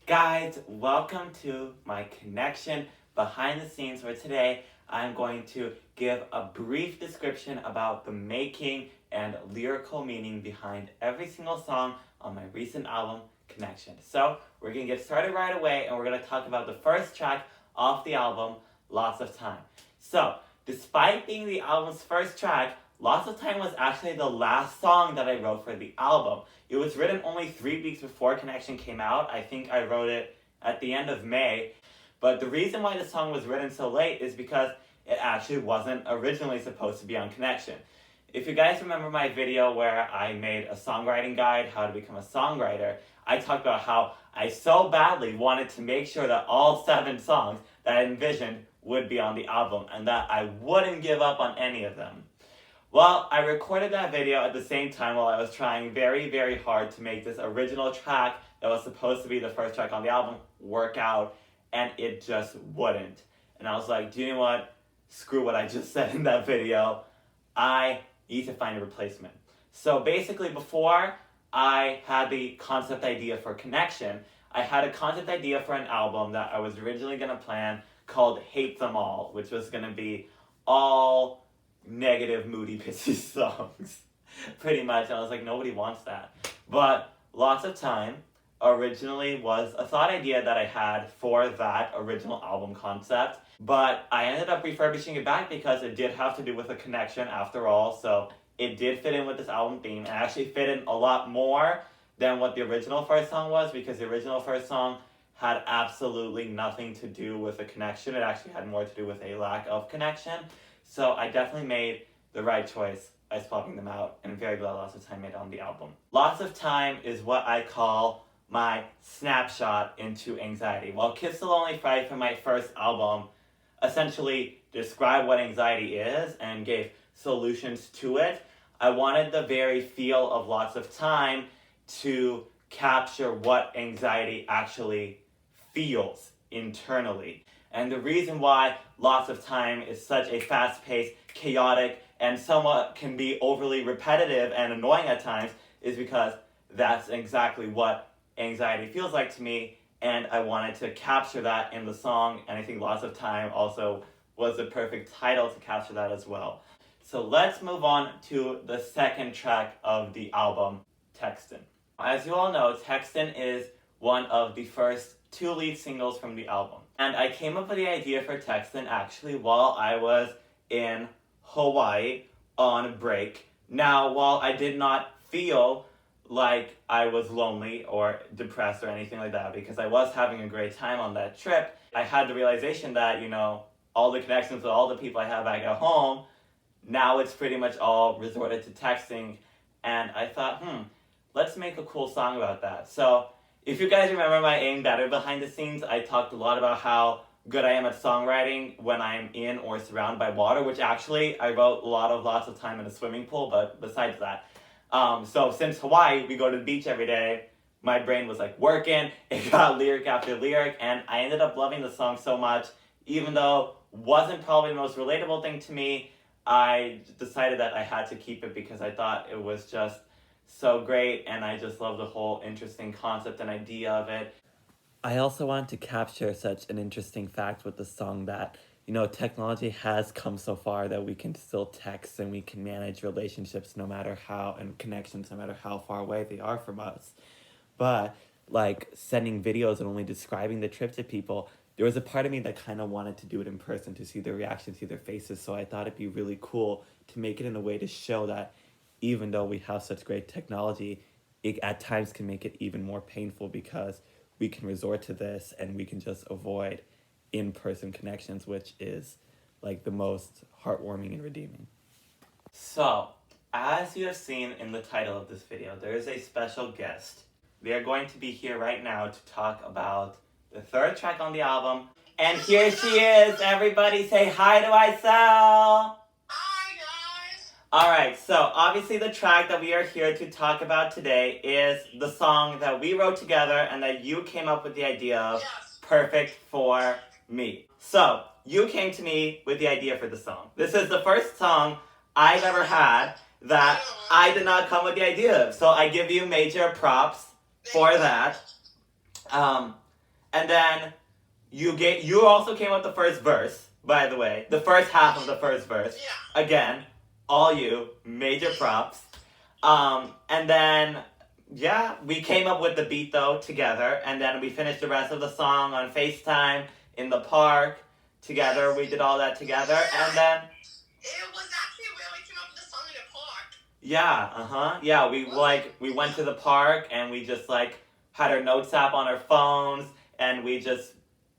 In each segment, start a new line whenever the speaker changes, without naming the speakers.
Guys, welcome to my connection behind the scenes where today I'm going to give a brief description about the making and lyrical meaning behind every single song on my recent album, Connection. So we're going to get started right away and we're going to talk about the first track off the album, Lots of Time. So, despite being the album's first track, Lots of Time was actually the last song that I wrote for the album. It was written only 3 weeks before Connection came out. I think I wrote it at the end of May. But the reason why the song was written so late is because it actually wasn't originally supposed to be on Connection. If you guys remember my video where I made a songwriting guide, how to become a songwriter, I talked about how I so badly wanted to make sure that all 7 songs that I envisioned would be on the album and that I wouldn't give up on any of them. Well, I recorded that video at the same time while I was trying very, very hard to make this original track that was supposed to be the first track on the album work out, and it just wouldn't. And I was like, do you know what? Screw what I just said in that video. I need to find a replacement. So basically, before I had the concept idea for Connection, I had a concept idea for an album that I was originally going to plan called Hate Them All, which was going to be all negative, moody, pissy songs. Pretty much. I was like, nobody wants that. But Lots of Time originally was a thought idea that I had for that original album concept. But I ended up refurbishing it back because it did have to do with a connection after all. So it did fit in with this album theme and actually fit in a lot more than what the original first song was, because the original first song had absolutely nothing to do with a connection. It actually had more to do with a lack of connection. So I definitely made the right choice by swapping them out, and I'm very glad Lots of Time made it on the album. Lots of Time is what I call my snapshot into anxiety. While Kiss the Lonely Fright from my first album essentially described what anxiety is and gave solutions to it, I wanted the very feel of Lots of Time to capture what anxiety actually feels internally. And the reason why Lots of Time is such a fast-paced, chaotic, and somewhat can be overly repetitive and annoying at times is because that's exactly what anxiety feels like to me, and I wanted to capture that in the song, and I think Lots of Time also was the perfect title to capture that as well. So let's move on to the second track of the album, Textin. As you all know, Textin is one of the first 2 lead singles from the album. And I came up with the idea for Textin actually while I was in Hawaii on break. Now, while I did not feel like I was lonely or depressed or anything like that, because I was having a great time on that trip, I had the realization that, all the connections with all the people I have back at home, now it's pretty much all resorted to texting. And I thought, let's make a cool song about that. So if you guys remember my Aim Better behind the scenes, I talked a lot about how good I am at songwriting when I'm in or surrounded by water, which actually I wrote Lots of Time in a swimming pool, but besides that. So since Hawaii, we go to the beach every day, my brain was like working, it got lyric after lyric, and I ended up loving the song so much, even though it wasn't probably the most relatable thing to me, I decided that I had to keep it because I thought it was just so great, and I just love the whole interesting concept and idea of it. I also want to capture such an interesting fact with the song that, technology has come so far that we can still text and we can manage relationships no matter how, and connections no matter how far away they are from us. But, like, sending videos and only describing the trip to people, there was a part of me that kind of wanted to do it in person, to see their reactions, see their faces, so I thought it'd be really cool to make it in a way to show that even though we have such great technology, it at times can make it even more painful because we can resort to this and we can just avoid in-person connections, which is like the most heartwarming and redeeming. So, as you have seen in the title of this video, there is a special guest. They are going to be here right now to talk about the third track on the album. And here she is! Everybody say hi to Isel! Alright, so obviously the track that we are here to talk about today is the song that we wrote together and that you came up with the idea of, Perfect for Me. So, you came to me with the idea for the song. This is the first song I've ever had that I did not come with the idea of. So I give you major props for that. And then you also came up with the first verse, by the way. The first half of the first verse.
Yeah.
Again, all you, major props. And then, yeah, we came up with the beat though together, and then we finished the rest of the song on FaceTime in the park together. We did all that together, and then
It was actually where we came up with the song in the park.
yeah, yeah, we went to the park and we just like had our notes app on our phones and we just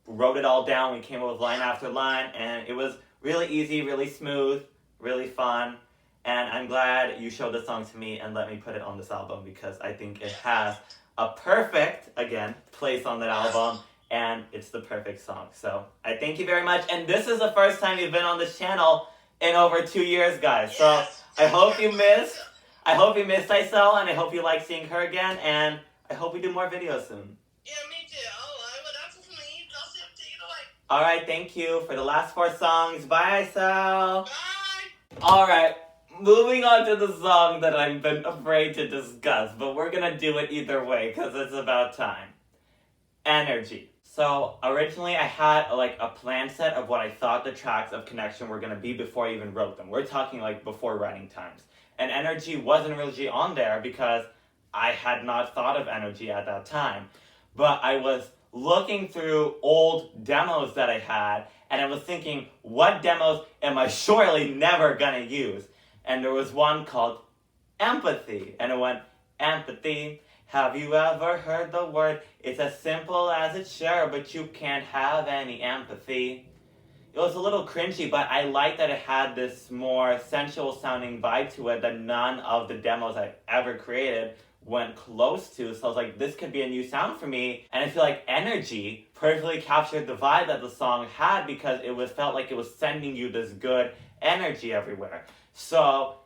wrote it all down. We came up with line after line, and it was really easy, really smooth, really fun. And I'm glad you showed the song to me and let me put it on this album because I think it has a perfect, again, place on that album, and it's the perfect song. So I thank you very much. And this is the first time you've been on this channel in over 2 years, guys. So I hope you missed Isel, and I hope you like seeing her again, and I hope we do more videos soon.
Yeah, me too. Alright, well that's it for me. Joseph, take it away.
Alright, thank you for the last 4 songs. Bye, Isel.
Bye.
Alright, moving on to the song that I've been afraid to discuss, but we're gonna do it either way because it's about time. Energy. So originally I had like a plan set of what I thought the tracks of Connection were gonna be before I even wrote them. We're talking like before writing times. And Energy wasn't really on there because I had not thought of Energy at that time. But I was looking through old demos that I had, and I was thinking, what demos am I surely never gonna use? And there was one called Empathy, and it went, empathy, have you ever heard the word? It's as simple as it's sure, but you can't have any empathy. It was a little cringy, but I liked that it had this more sensual sounding vibe to it that none of the demos I've ever created went close to. So I was like, this could be a new sound for me. And I feel like Energy perfectly captured the vibe that the song had because felt like it was sending you this good energy everywhere. So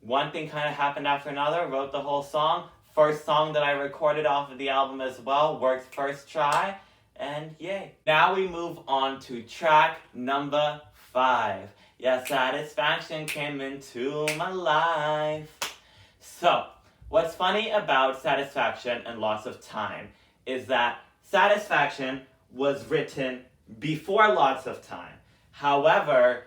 one thing kind of happened after another, wrote the whole song. First song that I recorded off of the album as well, worked first try, and yay. Now we move on to track number 5. Yeah, Satisfaction came into my life. So, what's funny about Satisfaction and Lots of Time is that Satisfaction was written before Lots of Time. However,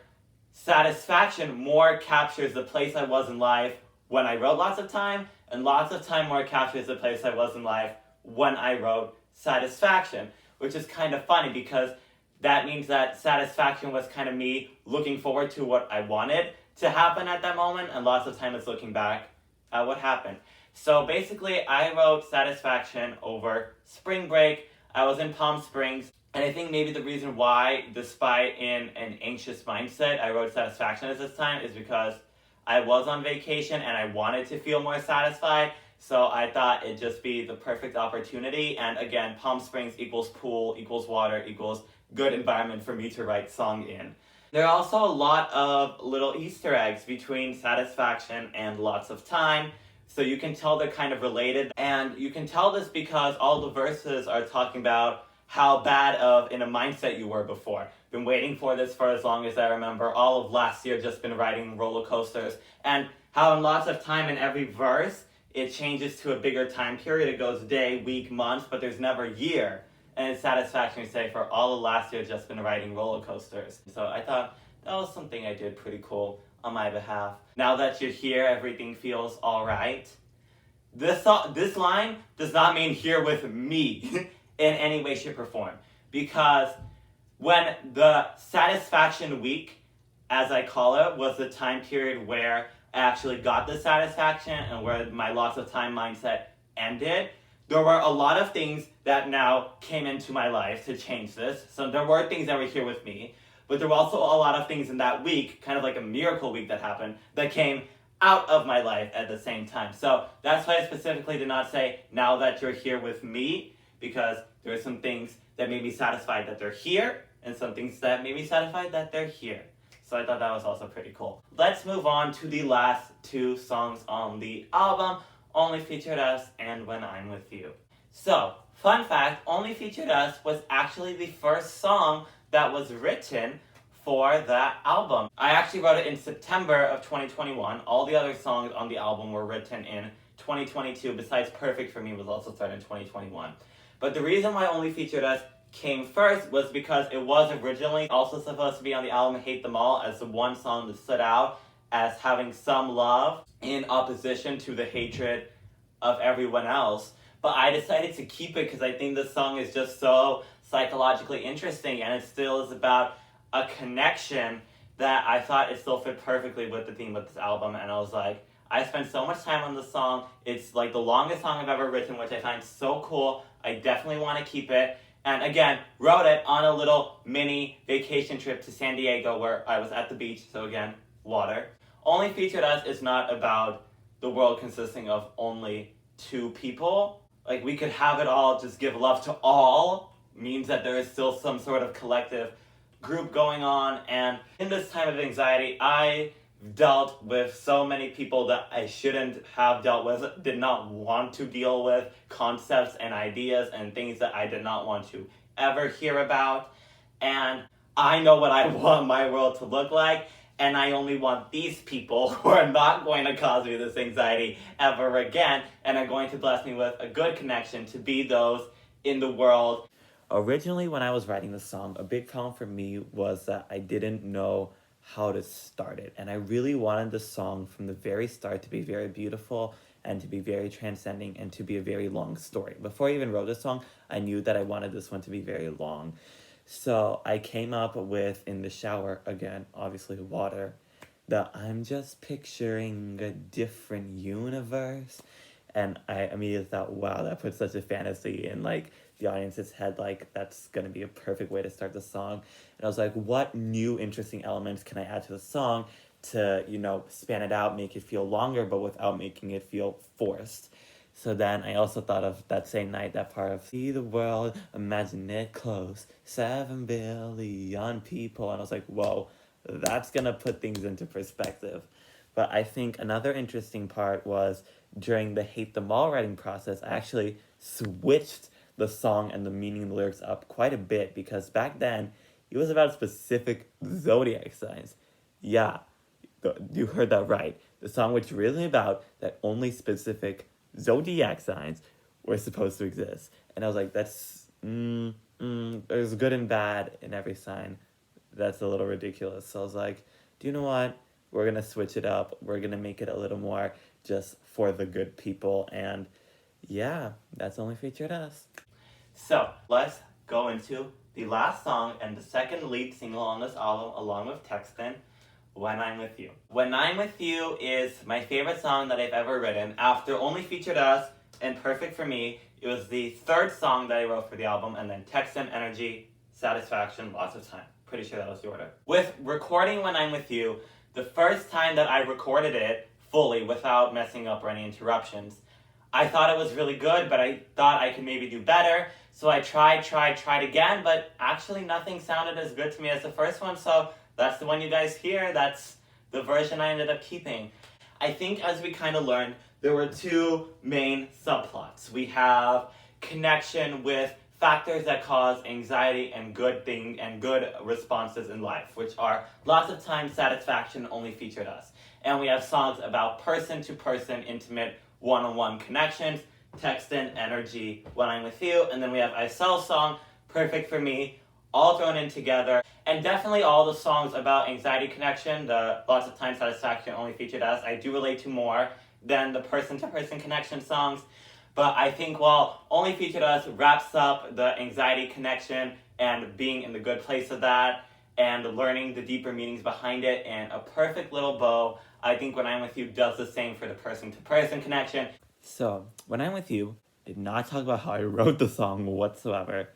Satisfaction more captures the place I was in life when I wrote Lots of Time, and Lots of Time more captures the place I was in life when I wrote Satisfaction, which is kind of funny because that means that Satisfaction was kind of me looking forward to what I wanted to happen at that moment, and Lots of Time is looking back at what happened. So basically, I wrote Satisfaction over spring break. I was in Palm Springs, and I think maybe the reason why, despite in an anxious mindset, I wrote Satisfaction at this time is because I was on vacation and I wanted to feel more satisfied, so I thought it'd just be the perfect opportunity. And again, Palm Springs equals pool, equals water, equals good environment for me to write song in. There are also a lot of little Easter eggs between Satisfaction and Lots of Time, so you can tell they're kind of related. And you can tell this because all the verses are talking about how bad of in a mindset you were before. Been waiting for this for as long as I remember. All of last year just been riding roller coasters. And how in Lots of Time in every verse, it changes to a bigger time period. It goes day, week, month, but there's never year. And it's Satisfaction to say for all of last year just been riding roller coasters. So I thought that was something I did pretty cool on my behalf. Now that you're here, everything feels alright. This line does not mean here with me in any way, shape, or form. Because when the Satisfaction week, as I call it, was the time period where I actually got the satisfaction and where my Lots of Time mindset ended, there were a lot of things that now came into my life to change this. So there were things that were here with me, but there were also a lot of things in that week, kind of like a miracle week that happened, that came out of my life at the same time. So that's why I specifically did not say, now that you're here with me, because there are some things that made me satisfied that they're here, and some things that made me satisfied that they're here. So I thought that was also pretty cool. Let's move on to the last 2 songs on the album, Only Featured Us and When I'm With You. So, fun fact, Only Featured Us was actually the first song that was written for that album. I actually wrote it in September of 2021. All the other songs on the album were written in 2022, besides Perfect for Me was also started in 2021. But the reason why Only Featured Us came first was because it was originally also supposed to be on the album Hate Them All as the one song that stood out as having some love in opposition to the hatred of everyone else. But I decided to keep it because I think the song is just so psychologically interesting, and it still is about a connection that I thought it still fit perfectly with the theme of this album. And I was like, I spent so much time on this song. It's like the longest song I've ever written, which I find so cool. I definitely want to keep it. And again, wrote it on a little mini vacation trip to San Diego where I was at the beach. So again, water. Only Featured Us is not about the world consisting of only two people. Like, we could have it all, just give love to all, means that there is still some sort of collective group going on. And in this time of anxiety, I dealt with so many people that I shouldn't have dealt with, did not want to deal with, concepts and ideas and things that I did not want to ever hear about. And I know what I want my world to look like, and I only want these people who are not going to cause me this anxiety ever again, and are going to bless me with a good connection to be those in the world. Originally, when I was writing the song, a big problem for me was that I didn't know how to start it. And I really wanted the song from the very start to be very beautiful and to be very transcending and to be a very long story. Before I even wrote the song, I knew that I wanted this one to be very long. So I came up with, in the shower, again, obviously water, that I'm just picturing a different universe. And I immediately thought, wow, that puts such a fantasy in like the audience's head, like that's gonna be a perfect way to start the song. And I was like, what new interesting elements can I add to the song to, you know, span it out, make it feel longer, but without making it feel forced? So then I also thought of that same night, that part of see the world, imagine it close, 7 billion people. And I was like, whoa, that's gonna put things into perspective. But I think another interesting part was during the Hate Them All writing process, I actually switched the song and the meaning of the lyrics up quite a bit, because back then it was about specific zodiac signs. Yeah, you heard that right. The song was really about that only specific zodiac signs were supposed to exist. And I was like, that's, there's good and bad in every sign. That's a little ridiculous. So I was like, do you know what? We're going to switch it up. We're going to make it a little more just for the good people. And yeah, that's Only Featured Us. So let's go into the last song and the second lead single on this album, along with Textin, When I'm With You. When I'm With You is my favorite song that I've ever written. After Only Featured Us and Perfect for Me, it was the third song that I wrote for the album, and then Textin, Energy, Satisfaction, Lots of Time. Pretty sure that was the order. With recording When I'm With You, the first time that I recorded it fully without messing up or any interruptions, I thought it was really good, but I thought I could maybe do better. So I tried again, but actually nothing sounded as good to me as the first one. So that's the one you guys hear. That's the version I ended up keeping. I think as we kind of learned, there were two main subplots. We have connection with factors that cause anxiety and good responses in life, which are Lots of Time, Satisfaction, Only Featured Us. And we have songs about person-to-person, intimate, one-on-one connections, Textin, Energy, When I'm With You, and then we have Icel's song, Perfect for Me, all thrown in together. And definitely all the songs about anxiety connection, the Lots of Time, Satisfaction, Only Featured Us, I do relate to more than the person-to-person connection songs. But I think while Only Featured Us wraps up the anxiety connection and being in the good place of that, and learning the deeper meanings behind it in a perfect little bow, I think When I'm With You does the same for the person-to-person connection. So, When I'm With You did not talk about how I wrote the song whatsoever.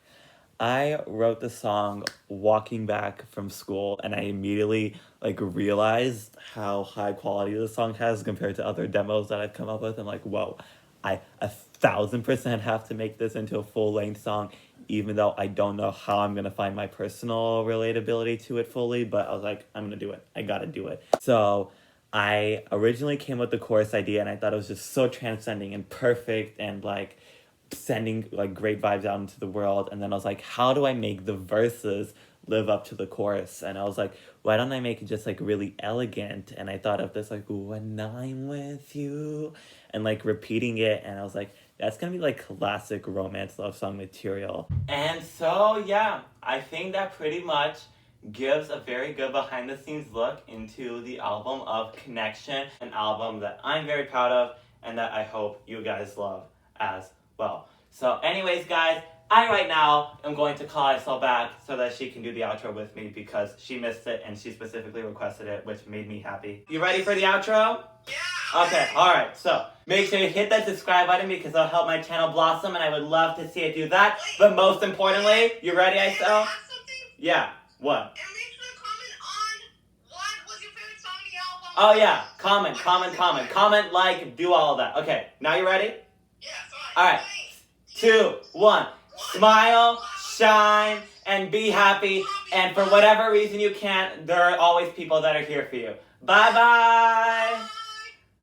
I wrote the song walking back from school, and I immediately realized how high quality the song has compared to other demos that I've come up with. I'm like, whoa, I 1,000% have to make this into a full-length song, even though I don't know how I'm gonna find my personal relatability to it fully, but I was like, I'm gonna do it. I gotta do it. So I originally came with the chorus idea, and I thought it was just so transcending and perfect and sending great vibes out into the world. And then I was like, how do I make the verses live up to the chorus? And I was like, why don't I make it just really elegant? And I thought of this when I'm with you, and repeating it, and I was like, That's gonna be like classic romance love song material. And so, yeah, I think that pretty much gives a very good behind the scenes look into the album of Connection, an album that I'm very proud of and that I hope you guys love as well. So anyways, guys, I right now am going to call Isel back so that she can do the outro with me because she missed it and she specifically requested it, which made me happy. You ready for the outro?
Yeah.
Okay, alright, so make sure you hit that subscribe button because it'll help my channel blossom and I would love to see it do that. But most importantly, you ready,
Can I
Isel?
ask something?
Yeah, what?
And make sure to comment on what was your favorite song in the album.
Oh yeah, comment, like, do all of that. Okay, now you ready?
Yeah,
Alright, 2, 1. Smile, shine, and be happy. And for whatever reason you can't, there are always people that are here for you. Bye-bye!